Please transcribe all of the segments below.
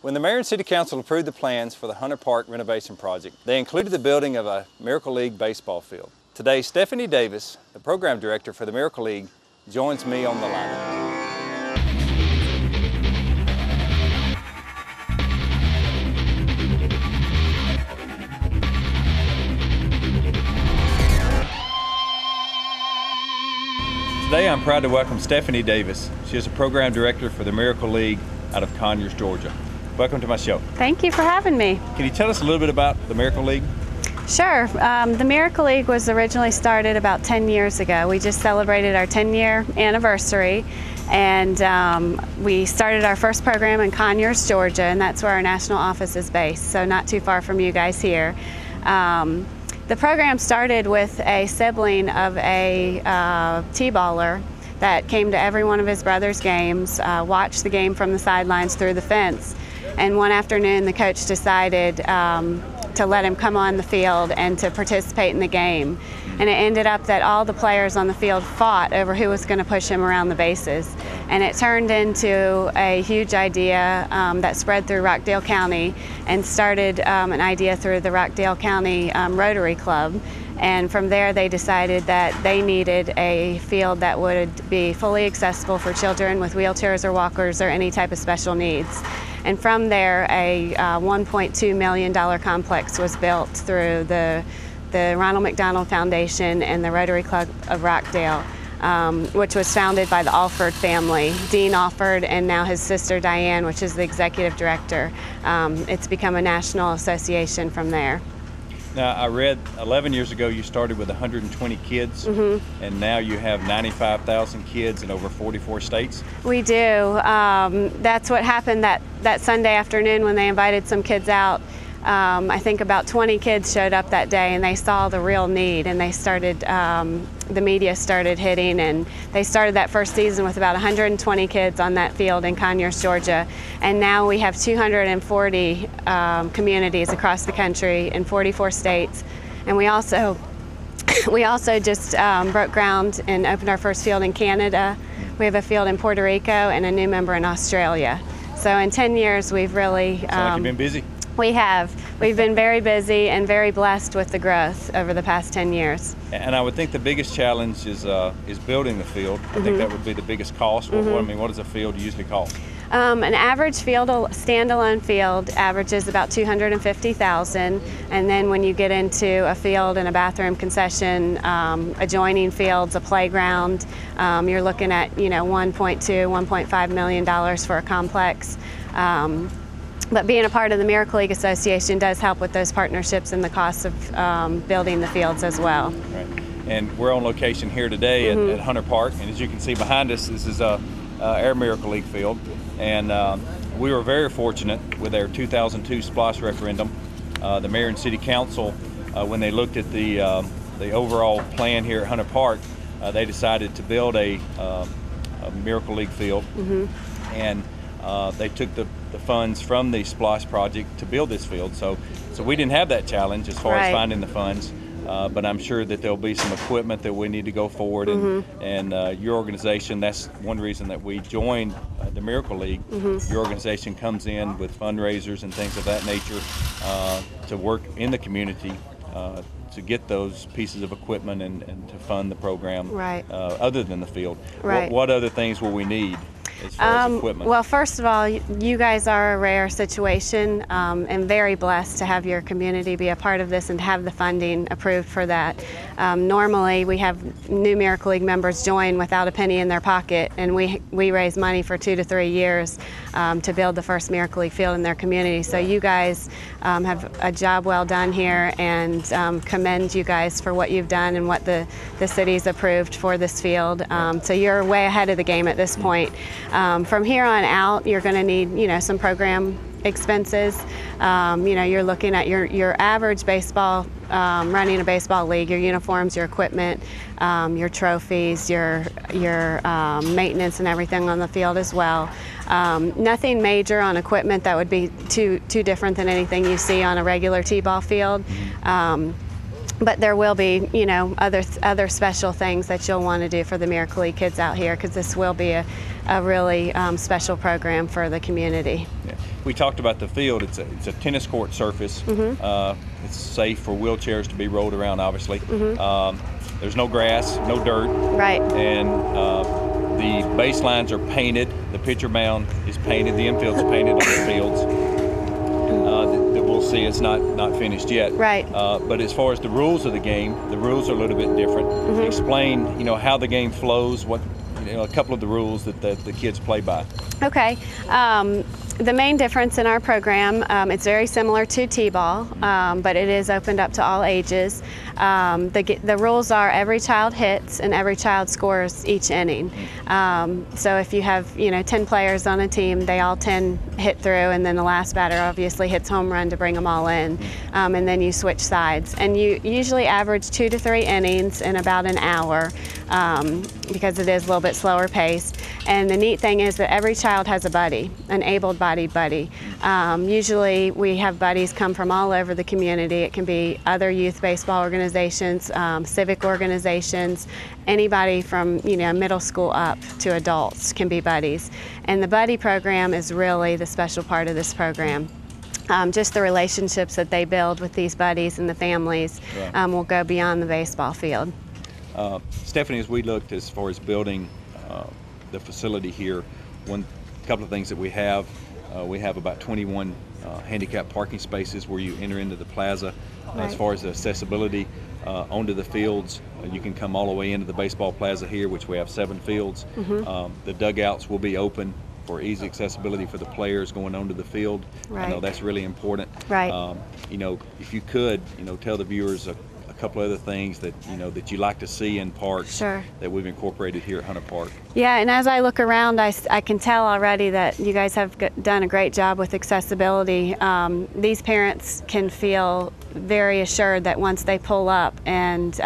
When the Mayor and City Council approved the plans for the Hunter Park renovation project, they included the building of a Miracle League baseball field. Today, Stephanie Davis, the program director for the Miracle League, joins me on the line. Today I'm proud to welcome Stephanie Davis. She is a program director for the Miracle League out of Conyers, Georgia. Welcome to my show. Thank you for having me. Can you tell us a little bit about the Miracle League? Sure. The Miracle League was originally started about 10 years ago. We just celebrated our 10-year anniversary, and we started our first program in Conyers, Georgia, and that's where our national office is based, so not too far from you guys here. The program started with a sibling of a T-baller that came to every one of his brother's games, watched the game from the sidelines through the fence, and one afternoon the coach decided to let him come on the field and to participate in the game. And it ended up that all the players on the field fought over who was going to push him around the bases. And it turned into a huge idea that spread through Rockdale County and started an idea through the Rockdale County Rotary Club. And from there they decided that they needed a field that would be fully accessible for children with wheelchairs or walkers or any type of special needs. And from there, a $1.2 million complex was built through the Ronald McDonald Foundation and the Rotary Club of Rockdale, which was founded by the Alford family, Dean Alford and now his sister Diane, which is the executive director. It's become a national association from there. Now, I read 11 years ago you started with 120 kids, and now you have 95,000 kids in over 44 states. We do. That's what happened that Sunday afternoon when they invited some kids out. I think about 20 kids showed up that day, and they saw the real need, and they started, the media started hitting, and they started that first season with about 120 kids on that field in Conyers, Georgia. And now we have 240 communities across the country in 44 states. And we also just broke ground and opened our first field in Canada. We have a field in Puerto Rico and a new member in Australia. So in 10 years we've really... Sounds like you've been busy. We have. We've been very busy and very blessed with the growth over the past 10 years. And I would think the biggest challenge is building the field. I think that would be the biggest cost. I mean, what does a field usually cost? An average field, standalone field, averages about $250,000, and then when you get into a field and a bathroom concession, adjoining fields, a playground, you're looking at $1.2, $1.5 million for a complex. But being a part of the Miracle League Association does help with those partnerships and the costs of building the fields as well. Right. And we're on location here today at Hunter Park, and as you can see behind us, this is our Miracle League field. And we were very fortunate with our 2002 SPLOST referendum. The Mayor and City Council, when they looked at the overall plan here at Hunter Park, they decided to build a Miracle League field. And they took the funds from the SPLOST project to build this field. So we didn't have that challenge as far as finding the funds, but I'm sure that there'll be some equipment that we need to go forward. And your organization, that's one reason that we joined the Miracle League. Your organization comes in with fundraisers and things of that nature to work in the community to get those pieces of equipment and to fund the program other than the field. What other things will we need as far as equipment? Well, first of all, you guys are a rare situation and very blessed to have your community be a part of this and to have the funding approved for that. Normally, we have new Miracle League members join without a penny in their pocket, and we raise money for 2 to 3 years to build the first Miracle League field in their community. So you guys have a job well done here, and commend you guys for what you've done and what the city's approved for this field. So you're way ahead of the game at this point. From here on out, you're going to need, some program expenses. You're looking at your average baseball, running a baseball league, your uniforms, your equipment, your trophies, your maintenance and everything on the field as well. Nothing major on equipment that would be too different than anything you see on a regular T-ball field. But there will be, other special things that you'll want to do for the Miracle League kids out here, because this will be a really special program for the community. Yeah. we talked about the field. It's a tennis court surface. It's safe for wheelchairs to be rolled around, obviously. There's no grass, no dirt. Right. And the baselines are painted. The pitcher mound is painted. The infield's painted on the fields. That we'll see, it's not finished yet. Right. But as far as the rules of the game, the rules are a little bit different. Explain, how the game flows. What, a couple of the rules that the kids play by. Okay. The main difference in our program, it's very similar to T-ball, but it is opened up to all ages. The rules are every child hits and every child scores each inning. So if you have 10 players on a team, they all 10 hit through, and then the last batter obviously hits home run to bring them all in, and then you switch sides. And you usually average 2 to 3 innings in about an hour, because it is a little bit slower paced. And the neat thing is that every child has a buddy, an able-bodied buddy. Usually we have buddies come from all over the community. It can be other youth baseball organizations, civic organizations, anybody from middle school up to adults can be buddies. And the buddy program is really the special part of this program. Just the relationships that they build with these buddies and the families will go beyond the baseball field. Stephanie, as we looked as far as building the facility here, one couple of things that we have about 21 handicap parking spaces where you enter into the plaza. As far as the accessibility onto the fields, you can come all the way into the baseball plaza here, which we have 7 fields. The dugouts will be open for easy accessibility for the players going onto the field. I know that's really important. If you could, tell the viewers a couple other things that that you like to see in parks that we've incorporated here at Hunter Park. Yeah, and as I look around, I can tell already that you guys have done a great job with accessibility. These parents can feel very assured that once they pull up, and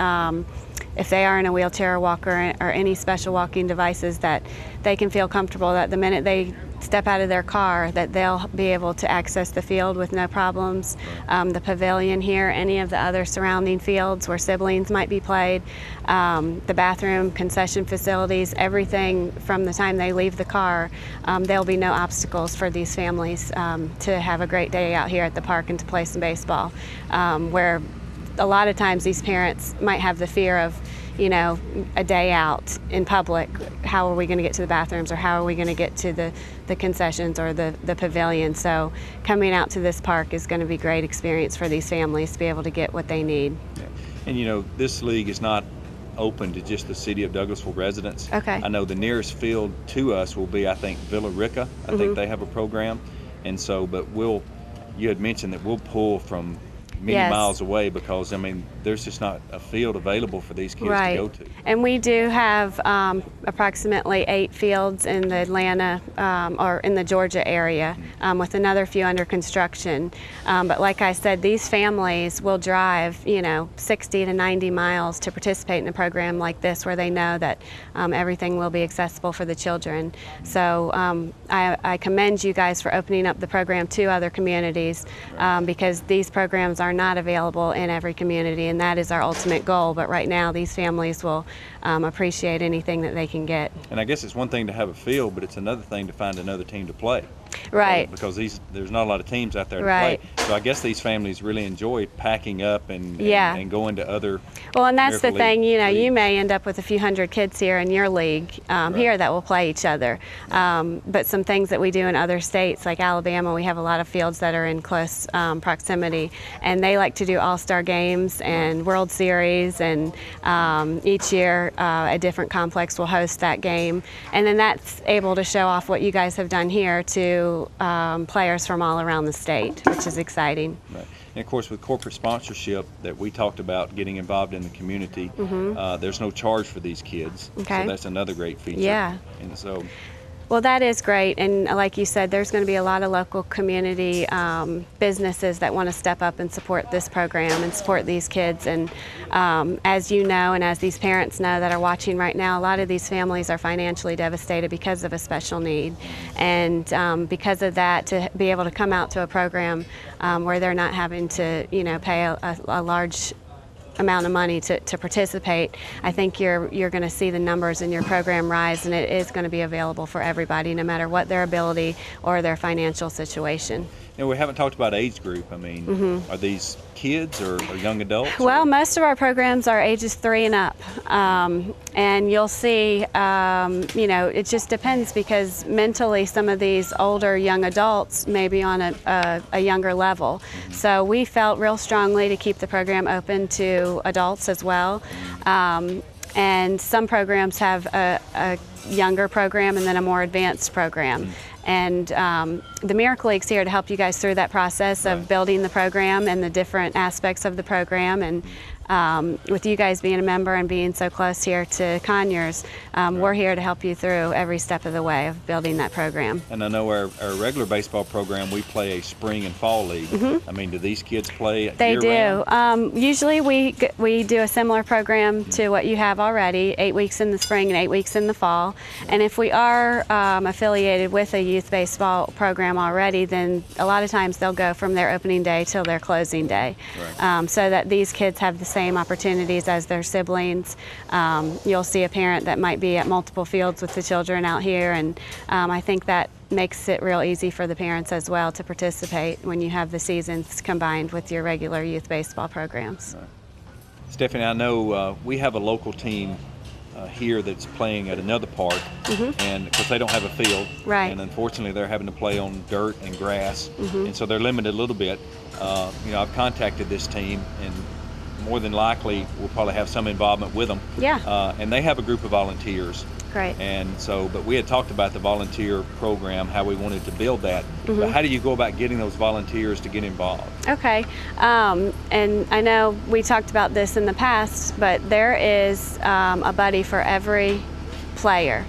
if they are in a wheelchair or walker or any special walking devices, that they can feel comfortable that the minute they step out of their car that they'll be able to access the field with no problems. The pavilion here, any of the other surrounding fields where siblings might be played, the bathroom, concession facilities, everything from the time they leave the car, there'll be no obstacles for these families to have a great day out here at the park and to play some baseball, where a lot of times these parents might have the fear of a day out in public. How are we going to get to the bathrooms, or how are we going to get to the concessions or the pavilion? So coming out to this park is going to be a great experience for these families to be able to get what they need. And this league is not open to just the city of Douglasville residents. I know the nearest field to us will be, I think, Villa Rica. I think they have a program. And so, but you had mentioned that we'll pull from many miles away, because there's just not a field available for these kids to go to. And we do have approximately 8 fields in the Atlanta or in the Georgia area, with another few under construction. But like I said, these families will drive 60 to 90 miles to participate in a program like this, where they know that everything will be accessible for the children. So I commend you guys for opening up the program to other communities, because these programs are not available in every community, and that is our ultimate goal. But right now these families will appreciate anything that they can get. And I guess it's one thing to have a field, but it's another thing to find another team to play. Because there's not a lot of teams out there to play. So I guess these families really enjoy packing up and going to other. Well, and that's the thing, you may end up with a few hundred kids here in your league here that will play each other. But some things that we do in other states, like Alabama, we have a lot of fields that are in close proximity, and they like to do all-star games and World Series, and each year a different complex will host that game. And then that's able to show off what you guys have done here to players from all around the state, which is exciting. And of course, with corporate sponsorship that we talked about, getting involved in the community, there's no charge for these kids. So that's another great feature. And so, well, that is great, and like you said, there's going to be a lot of local community businesses that want to step up and support this program and support these kids. And as you know, and as these parents know that are watching right now, a lot of these families are financially devastated because of a special need. And because of that, to be able to come out to a program where they're not having to, pay a large amount of money to participate, I think you're going to see the numbers in your program rise, and it is going to be available for everybody, no matter what their ability or their financial situation. And we haven't talked about age group. I mean, are these kids or young adults? Well, most of our programs are ages 3 and up, and you'll see, it just depends, because mentally some of these older young adults may be on a younger level. So we felt real strongly to keep the program open to adults as well. And some programs have a younger program and then a more advanced program. And the Miracle League's here to help you guys through that process of building the program and the different aspects of the program. And with you guys being a member and being so close here to Conyers, we're here to help you through every step of the way of building that program. And I know our regular baseball program, we play a spring and fall league. I mean, do these kids play They do. Usually we do a similar program to what you have already, 8 weeks in the spring and 8 weeks in the fall. And if we are affiliated with a youth baseball program already, then a lot of times they'll go from their opening day till their closing day, so that these kids have the same opportunities as their siblings. You'll see a parent that might be at multiple fields with the children out here, and I think that makes it real easy for the parents as well to participate when you have the seasons combined with your regular youth baseball programs. Stephanie, I know we have a local team here that's playing at another park, and because they don't have a field, and unfortunately they're having to play on dirt and grass, and so they're limited a little bit. I've contacted this team, and more than likely we'll probably have some involvement with them. And they have a group of volunteers. Great. And so, but we had talked about the volunteer program, how we wanted to build that. But how do you go about getting those volunteers to get involved? Okay, and I know we talked about this in the past, but there is a buddy for every player.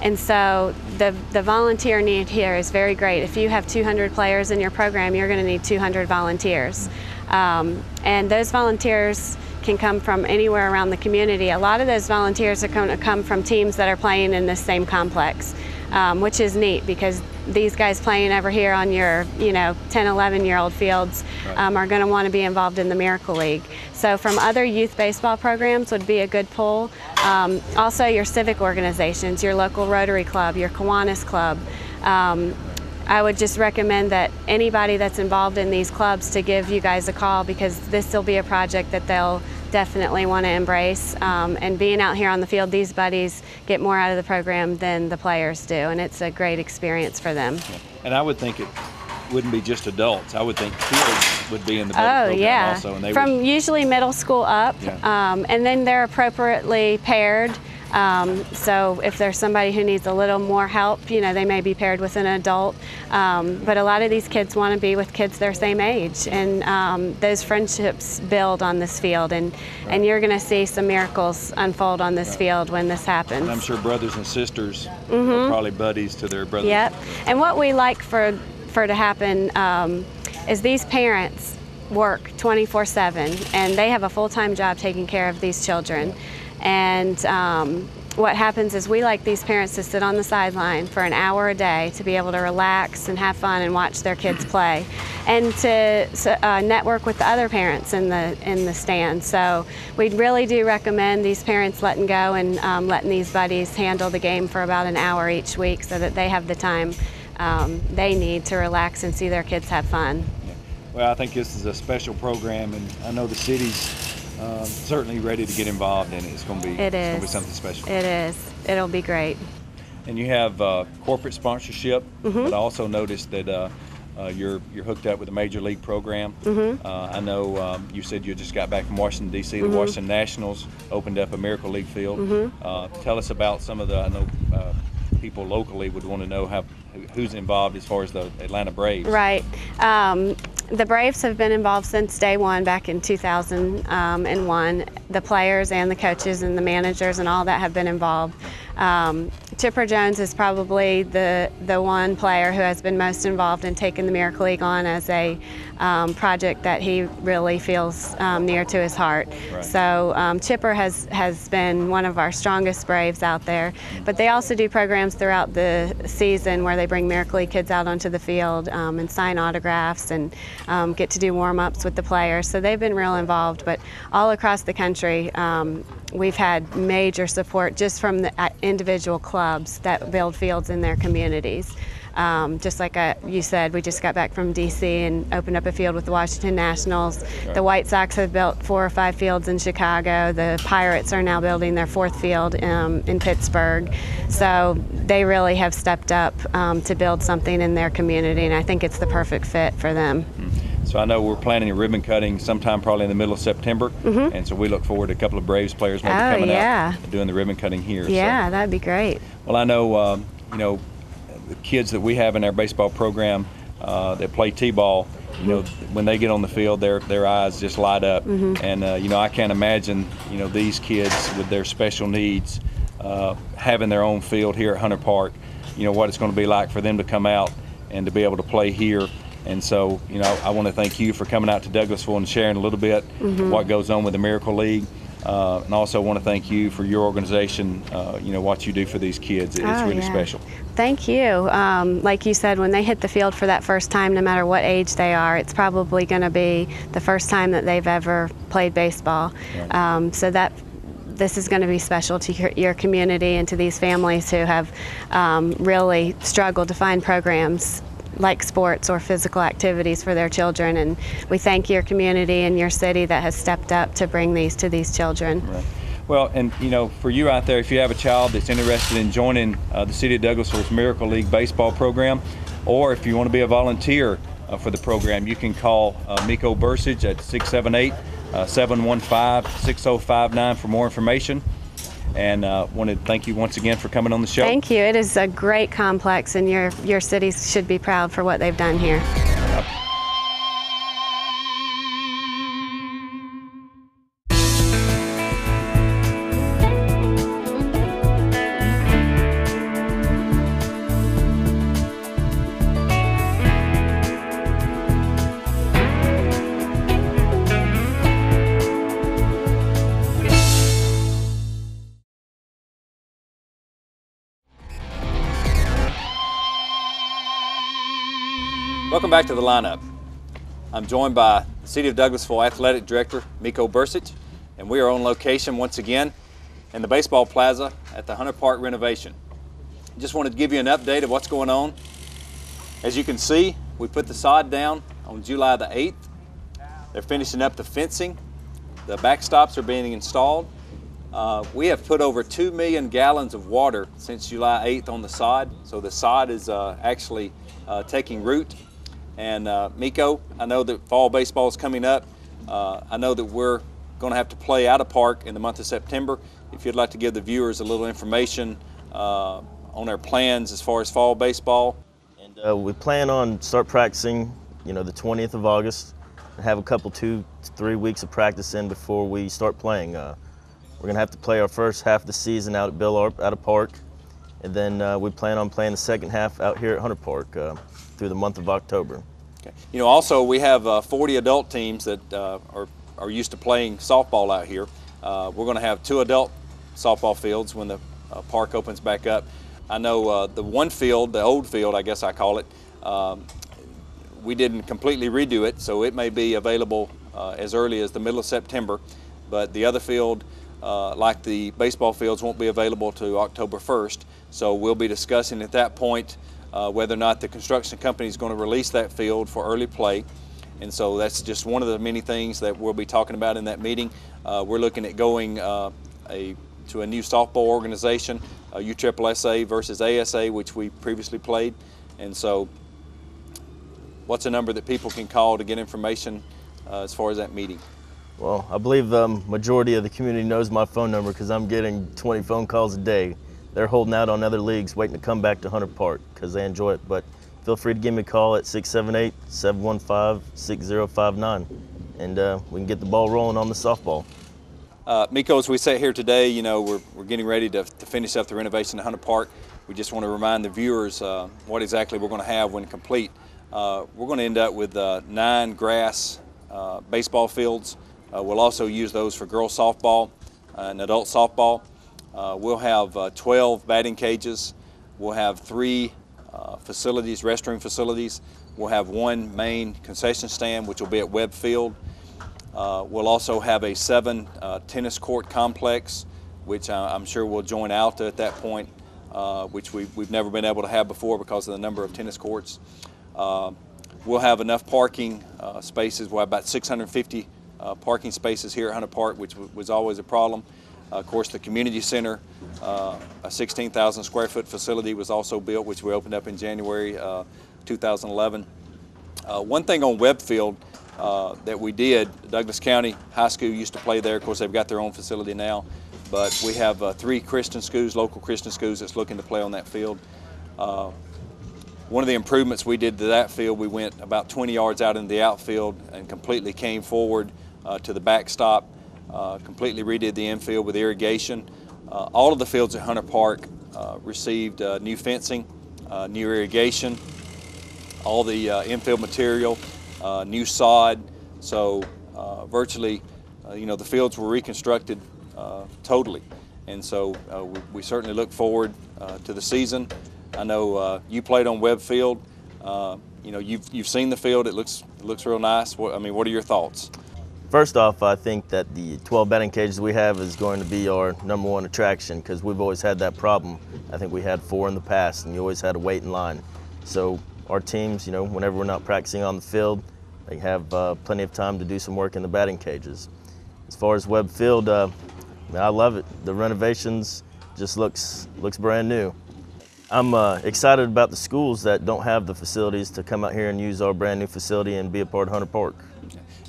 And so the volunteer need here is very great. If you have 200 players in your program, you're going to need 200 volunteers. And those volunteers can come from anywhere around the community. A lot of those volunteers are going to come from teams that are playing in this same complex, which is neat, because these guys playing over here on your 10, 11-year-old fields are going to want to be involved in the Miracle League. So from other youth baseball programs would be a good pull. Also your civic organizations, your local Rotary Club, your Kiwanis Club. I would just recommend that anybody that's involved in these clubs to give you guys a call, because this will be a project that they'll definitely want to embrace. And being out here on the field, these buddies get more out of the program than the players do, and it's a great experience for them. And I would think it wouldn't be just adults. I would think kids would be in the program also. And they from usually middle school up, and then they're appropriately paired. So if there's somebody who needs a little more help, they may be paired with an adult. But a lot of these kids want to be with kids their same age, and those friendships build on this field, and you're going to see some miracles unfold on this field when this happens. And I'm sure brothers and sisters are probably buddies to their brothers. Yep. And what we like for to happen is these parents work 24/7, and they have a full-time job taking care of these children. And what happens is we like these parents to sit on the sideline for an hour a day to be able to relax and have fun and watch their kids play, and to network with the other parents in the stand. So we really do recommend these parents letting go and letting these buddies handle the game for about an hour each week, so that they have the time they need to relax and see their kids have fun. Well, I think this is a special program, and I know the city's certainly ready to get involved in it. It's going to be something special. It is. It'll be great. And you have corporate sponsorship, but I also noticed that you're hooked up with a major league program. I know you said you just got back from Washington, D.C. The Washington Nationals opened up a Miracle League field. Tell us about some of the, I know people locally would want to know who's involved as far as the Atlanta Braves. Right. The Braves have been involved since day one back in 2001. The players and the coaches and the managers and all that have been involved. Chipper Jones is probably the one player who has been most involved in taking the Miracle League on as a project that he really feels near to his heart. Right. So Chipper has been one of our strongest Braves out there, but they also do programs throughout the season where they bring Miracle League kids out onto the field and sign autographs and get to do warm-ups with the players. So they've been real involved, but all across the country we've had major support just from the individual clubs that build fields in their communities. Just like you said, we just got back from D.C. and opened up a field with the Washington Nationals. Right. The White Sox have built 4 or 5 fields in Chicago. The Pirates are now building their 4th field in Pittsburgh. So they really have stepped up to build something in their community, and I think it's the perfect fit for them. So I know we're planning a ribbon cutting sometime probably in the middle of September, and so we look forward to a couple of Braves players maybe coming out and doing the ribbon cutting here. Yeah, so. that'd be great. Well, I know, you know, the kids that we have in our baseball program that play t-ball, you know, when they get on the field, their eyes just light up. And you know, I can't imagine, you know, these kids with their special needs having their own field here at Hunter Park. You know what it's going to be like for them to come out and to be able to play here. And so, you know, I want to thank you for coming out to Douglasville and sharing a little bit what goes on with the Miracle League. And also want to thank you for your organization, you know, what you do for these kids. It's really special. Thank you. Like you said, when they hit the field for that first time, no matter what age they are, it's probably going to be the first time that they've ever played baseball. Right. So that this is going to be special to your community and to these families who have really struggled to find programs like sports or physical activities for their children, and we thank your community and your city that has stepped up to bring these to these children. Right. Well, and you know, for you out there, if you have a child that's interested in joining the City of Douglasville's Miracle League baseball program, or if you want to be a volunteer for the program, you can call Miko Bursage at 678-715-6059 for more information. And want to thank you once again for coming on the show. Thank you. It is a great complex, and your city should be proud for what they've done here. Welcome back to the lineup. I'm joined by the City of Douglasville Athletic Director, Miko Bursage, and we are on location once again in the baseball plaza at the Hunter Park renovation. Just wanted to give you an update of what's going on. As you can see, we put the sod down on July the 8th. They're finishing up the fencing. The backstops are being installed. We have put over 2 million gallons of water since July 8th on the sod, so the sod is actually taking root. And Miko, I know that fall baseball is coming up. I know that we're going to have to play out of park in the month of September. If you'd like to give the viewers a little information on our plans as far as fall baseball. And we plan on start practicing, you know, the 20th of August, and have a couple 2 to 3 weeks of practice in before we start playing. We're going to have to play our first half of the season out at Billard, out of park, and then we plan on playing the second half out here at Hunter Park through the month of October. Okay. You know, also we have 40 adult teams that are used to playing softball out here. We're going to have 2 adult softball fields when the park opens back up. I know the one field, the old field I guess I call it, we didn't completely redo it, so it may be available as early as the middle of September, but the other field, like the baseball fields, won't be available to October 1st, so we'll be discussing at that point whether or not the construction company is going to release that field for early play. And so that's just one of the many things that we'll be talking about in that meeting. We're looking at going to a new softball organization, USSSA versus ASA, which we previously played. And so what's a number that people can call to get information as far as that meeting? Well, I believe the majority of the community knows my phone number because I'm getting 20 phone calls a day. They're holding out on other leagues, waiting to come back to Hunter Park because they enjoy it. But feel free to give me a call at 678-715-6059, and we can get the ball rolling on the softball. Miko, as we sit here today, you know, we're getting ready to finish up the renovation at Hunter Park. We just want to remind the viewers what exactly we're going to have when complete. We're going to end up with 9 grass baseball fields. We'll also use those for girls softball and adult softball. We'll have 12 batting cages. We'll have 3 facilities, restroom facilities. We'll have 1 main concession stand, which will be at Webb Field. We'll also have a 7 tennis court complex, which I'm sure we'll join Alta at that point, which we've never been able to have before because of the number of tennis courts. We'll have enough parking spaces. We'll have about 650 parking spaces here at Hunter Park, which was always a problem. Of course, the community center, a 16,000 square foot facility was also built, which we opened up in January 2011. One thing on Webb Field that we did, Douglas County High School used to play there. Of course, they've got their own facility now, but we have 3 Christian schools, local Christian schools, that's looking to play on that field. One of the improvements we did to that field, we went about 20 yards out in the outfield and completely came forward to the backstop, completely redid the infield with irrigation. All of the fields at Hunter Park received new fencing, new irrigation, all the infield material, new sod. So virtually, you know, the fields were reconstructed totally. And so we certainly look forward to the season. I know you played on Webb Field. You know, you've seen the field. It looks real nice. What are your thoughts? First off, I think that the 12 batting cages we have is going to be our #1 attraction because we've always had that problem. I think we had 4 in the past, and you always had to wait in line. So our teams, you know, whenever we're not practicing on the field, they have plenty of time to do some work in the batting cages. As far as Webb Field, I love it. The renovations just looks brand new. I'm excited about the schools that don't have the facilities to come out here and use our brand new facility and be a part of Hunter Park.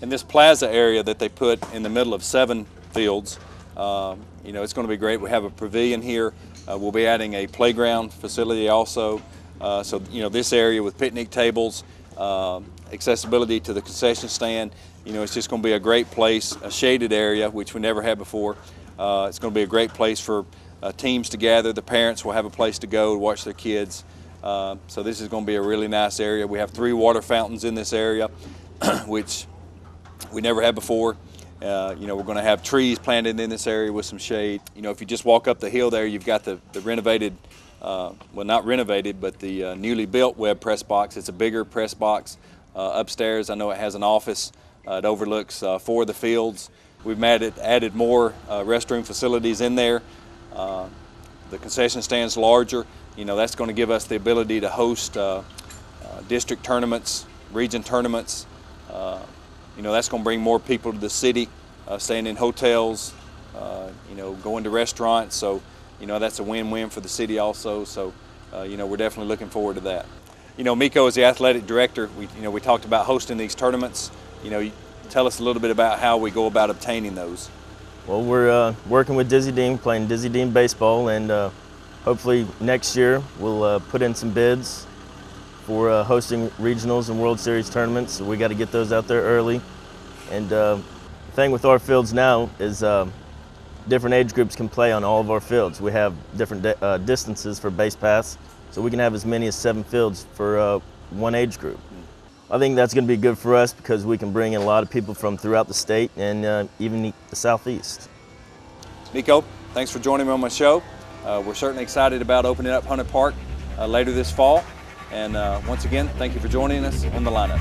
In this plaza area that they put in the middle of 7 fields, you know, it's going to be great. We have a pavilion here. We'll be adding a playground facility also. So, you know, this area with picnic tables, accessibility to the concession stand, you know, it's just going to be a great place, a shaded area, which we never had before. It's going to be a great place for teams to gather. The parents will have a place to go to watch their kids. So this is going to be a really nice area. We have 3 water fountains in this area, which we never had before. You know, we're going to have trees planted in this area with some shade. You know, if you just walk up the hill there, you've got the renovated, well, not renovated, but the newly built Webb press box. It's a bigger press box upstairs. I know it has an office. It overlooks 4 of the fields. We've added more restroom facilities in there. The concession stand's larger. You know, that's going to give us the ability to host district tournaments, region tournaments. You know, that's going to bring more people to the city, staying in hotels, you know, going to restaurants. So, you know, that's a win-win for the city also. So, you know, we're definitely looking forward to that. You know, Miko, as the athletic director, we talked about hosting these tournaments. You know, tell us a little bit about how we go about obtaining those. Well, we're working with Dizzy Dean, playing Dizzy Dean baseball, and hopefully next year we'll put in some bids for hosting regionals and World Series tournaments. So we got to get those out there early. And the thing with our fields now is different age groups can play on all of our fields. We have different distances for base paths, so we can have as many as 7 fields for one age group. I think that's going to be good for us because we can bring in a lot of people from throughout the state and even the southeast. Miko, thanks for joining me on my show. We're certainly excited about opening up Hunter Park later this fall. And once again, thank you for joining us on the lineup.